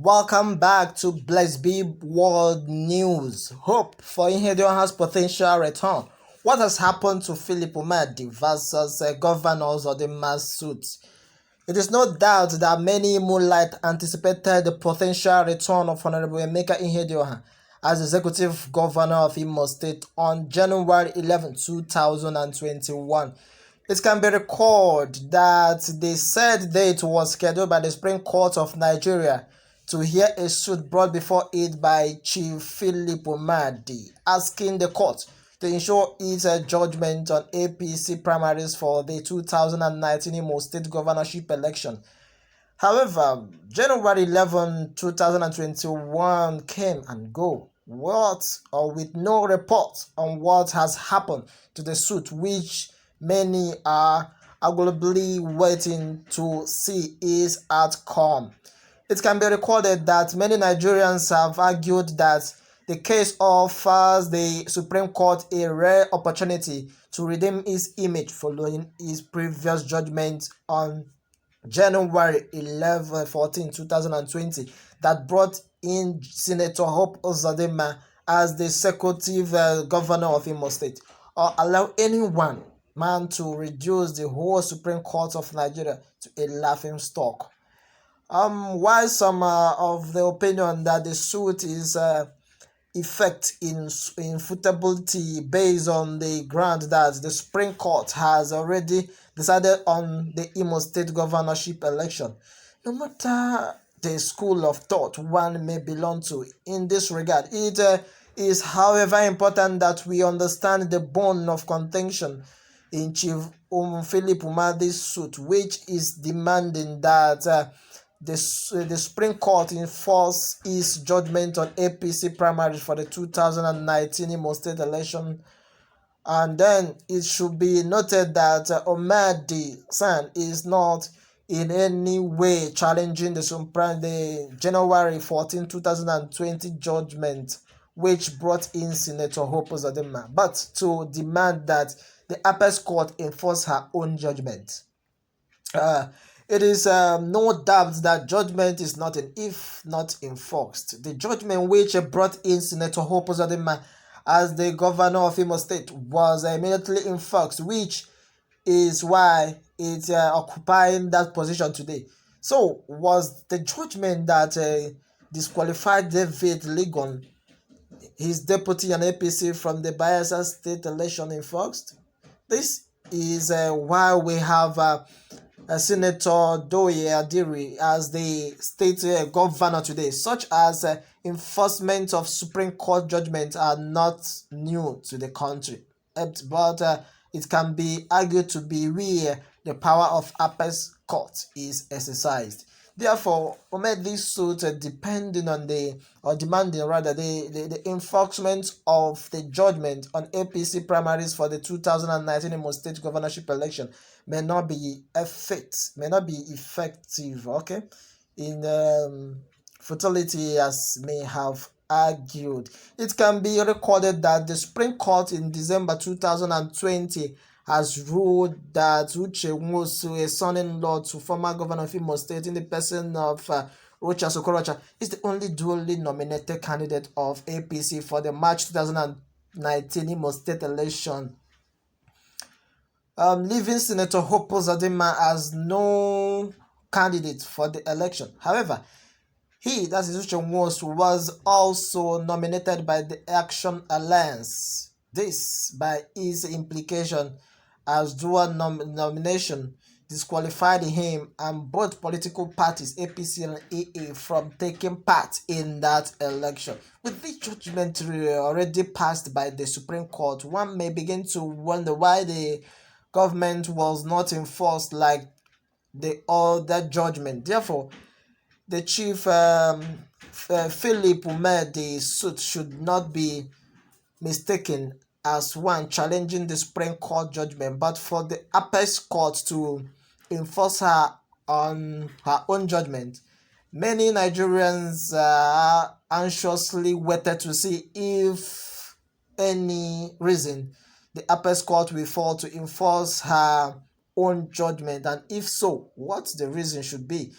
Welcome back to Blessed Be World News. Hope for Ihedioha's potential return. What has happened to Philip Umadi versus governors of the mass suits? It is no doubt that many Imolites anticipated the potential return of Honorable Emeka Ihedioha as executive governor of Imo State on January 11, 2021. It can be recalled that the said date was scheduled by the Supreme Court of Nigeria to hear a suit brought before it by Chief Philip Umadi, asking the court to ensure its judgment on APC primaries for the 2019 Imo State governorship election. However, January 11, 2021 came and go, with no report on what has happened to the suit, which many are agreeably waiting to see its outcome. It can be recorded that many Nigerians have argued that the case offers the Supreme Court a rare opportunity to redeem its image following its previous judgment on January 14, 2020 that brought in Senator Hope Uzodinma as the executive governor of Imo State, or allow anyone man to reduce the whole Supreme Court of Nigeria to a laughing stock. While some of the opinion that the suit is effect in infutability based on the ground that the Supreme Court has already decided on the Imo State governorship election. No matter the school of thought one may belong to in this regard, it is however important that we understand the bone of contention in Chief Philip Umadi's suit, which is demanding that the Supreme Court enforce its judgment on APC primaries for the 2019 Imo State election. And then it should be noted that Umadi San is not in any way challenging the January 14, 2020 judgment which brought in Senator Hope Uzodinma, but to demand that the Apex Court enforce her own judgment. It is no doubt that judgment is not if not enforced. The judgment which brought in Senator Hope Uzodinma as the governor of Imo State was immediately enforced, which is why it's occupying that position today. So, was the judgment that disqualified David Ligon, his deputy and APC, from the Bayelsa State election enforced? This is why we have Senator Doye Adiri as the state governor today. Such as enforcement of Supreme Court judgments are not new to the country, but it can be argued to be where the power of Apex Court is exercised. Therefore, this suit demanding the enforcement of the judgment on APC primaries for the 2019 Imo State governorship election may not be effective, okay, in futility as may have argued. It can be recorded that the Supreme Court in December 2020 has ruled that Uche Nwosu, a son-in-law to former governor of Imo State in the person of Rochas Okorocha, is the only duly nominated candidate of APC for the March 2019 Imo State election, leaving Senator Hope Uzodinma as no candidate for the election. However, that is Uche Nwosu, was also nominated by the Action Alliance. This, by its implication as dual nomination, disqualified him and both political parties, APC and AA, from taking part in that election. With this judgment already passed by the Supreme Court, one may begin to wonder why the government was not enforced like the other judgment. Therefore, the Chief Philip Umadi suit should not be mistaken as one challenging the Supreme Court judgment, but for the Apex Court to enforce her on her own judgment. Many Nigerians anxiously waited to see if any reason the Apex Court will fall to enforce her own judgment, and if so, what the reason should be.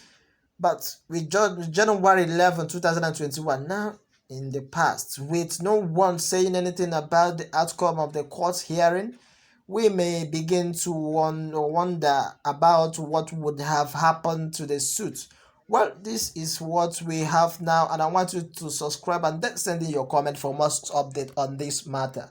But with January 11, 2021, now in the past, with no one saying anything about the outcome of the court hearing, we may begin to wonder about what would have happened to the suit. Well, this is what we have now, and I want you to subscribe and then send in your comment for most update on this matter.